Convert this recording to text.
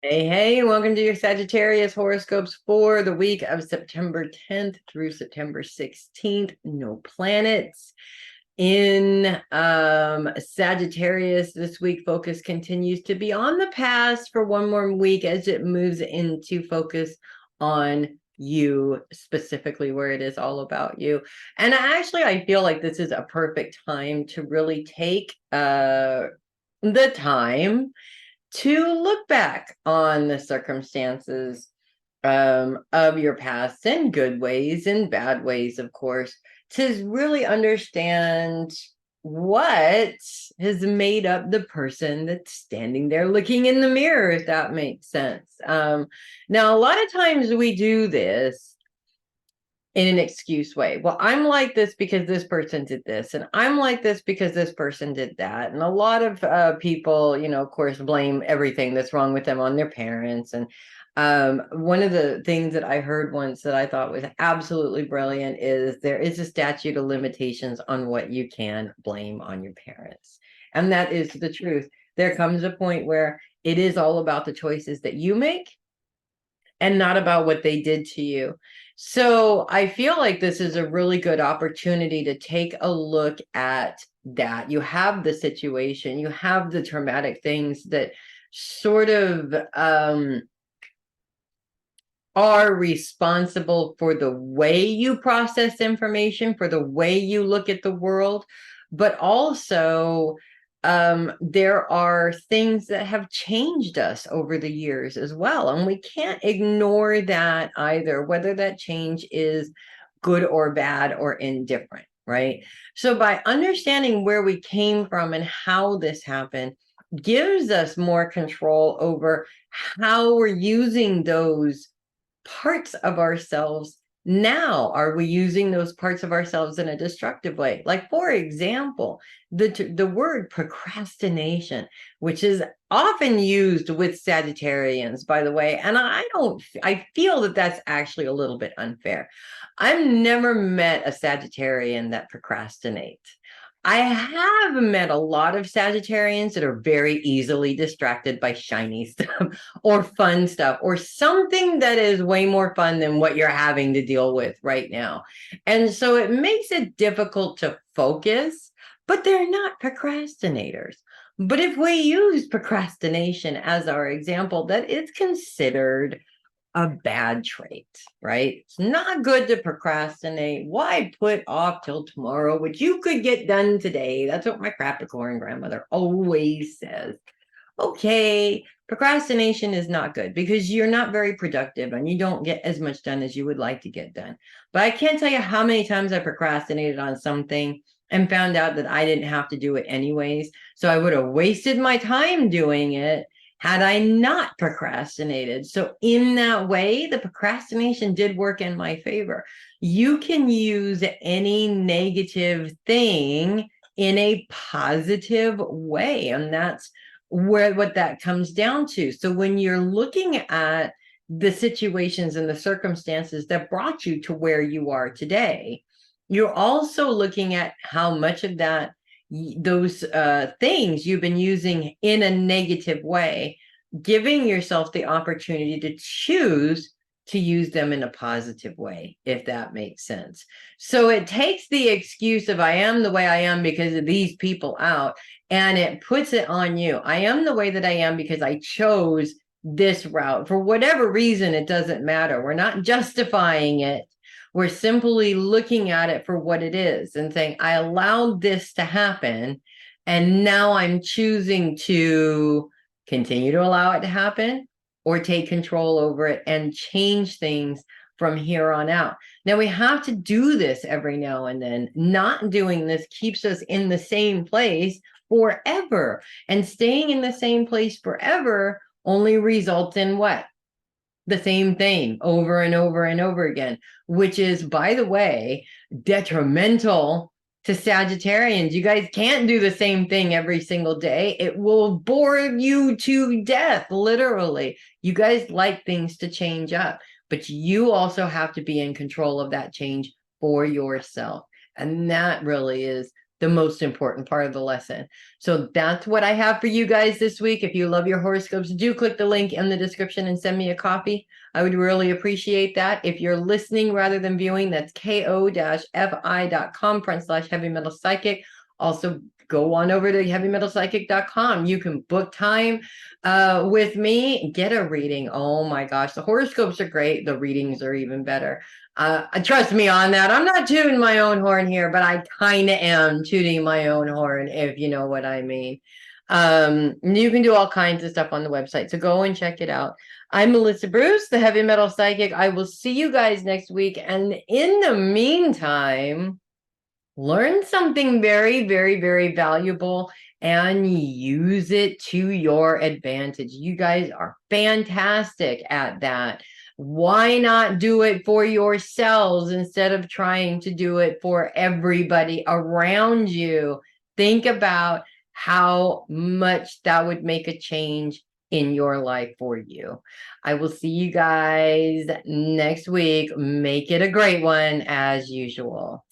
Hey, welcome to your Sagittarius horoscopes for the week of September 10th through September 16th. No planets in Sagittarius this week. Focus continues to be on the past for one more week as it moves into focus on you, specifically where it is all about you. And I feel like this is a perfect time to really take the time to look back on the circumstances of your past in good ways and bad ways, of course, to really understand what has made up the person that's standing there looking in the mirror, if that makes sense. Now, a lot of times we do this in an excuse way. Well, I'm like this because this person did this, and I'm like this because this person did that. And a lot of people, of course, blame everything that's wrong with them on their parents. And one of the things that I heard once that I thought was absolutely brilliant is there is a statute of limitations on what you can blame on your parents. And that is the truth. There comes a point where it is all about the choices that you make and not about what they did to you. So I feel like this is a really good opportunity to take a look at that. You have the situation, you have the traumatic things that sort of are responsible for the way you process information, for the way you look at the world, but also there are things that have changed us over the years as well. And we can't ignore that either, whether that change is good or bad or indifferent, right? So by understanding where we came from and how this happened, gives us more control over how we're using those parts of ourselves now. Are we using those parts of ourselves in a destructive way? Like, for example, the word procrastination, which is often used with Sagittarians, by the way, and I feel that that's actually a little bit unfair. I've never met a Sagittarian that procrastinates. I have met a lot of Sagittarians that are very easily distracted by shiny stuff or fun stuff or something that is way more fun than what you're having to deal with right now. And so it makes it difficult to focus, but they're not procrastinators. But if we use procrastination as our example, that is considered a bad trait, right? It's not good to procrastinate. Why put off till tomorrow, which you could get done today? That's what my Capricorn grandmother always says. Okay, procrastination is not good because you're not very productive and you don't get as much done as you would like to get done. But I can't tell you how many times I procrastinated on something and found out that I didn't have to do it anyways. So I would have wasted my time doing it had I not procrastinated. So in that way, the procrastination did work in my favor. You can use any negative thing in a positive way, and that's what that comes down to. So when you're looking at the situations and the circumstances that brought you to where you are today, you're also looking at how much of that those things you've been using in a negative way, giving yourself the opportunity to choose to use them in a positive way, if that makes sense. So it takes the excuse of I am the way I am because of these people out, and it puts it on you. I am the way that I am because I chose this route. For whatever reason, it doesn't matter. We're not justifying it. We're simply looking at it for what it is and saying, I allowed this to happen, and now I'm choosing to continue to allow it to happen or take control over it and change things from here on out. Now, we have to do this every now and then. Not doing this keeps us in the same place forever. And staying in the same place forever only results in what? The same thing over and over and over again, which is, by the way, detrimental to Sagittarians. You guys can't do the same thing every single day. It will bore you to death, literally. You guys like things to change up, but you also have to be in control of that change for yourself. And that really is the most important part of the lesson. So that's what I have for you guys this week. If you love your horoscopes, do click the link in the description and send me a copy. I would really appreciate that. If you're listening rather than viewing, that's ko-fi.com/heavy metal psychic. Also, go on over to heavymetalpsychic.com. You can book time with me, get a reading. Oh my gosh, the horoscopes are great. The readings are even better. Trust me on that. I'm not tooting my own horn here, but I kind of am tooting my own horn, if you know what I mean. You can do all kinds of stuff on the website, so go and check it out. I'm Melissa Bruce, the Heavy Metal Psychic. I will see you guys next week. And in the meantime, learn something very, very, very valuable and use it to your advantage. You guys are fantastic at that. Why not do it for yourselves instead of trying to do it for everybody around you? Think about how much that would make a change in your life for you. I will see you guys next week. Make it a great one as usual.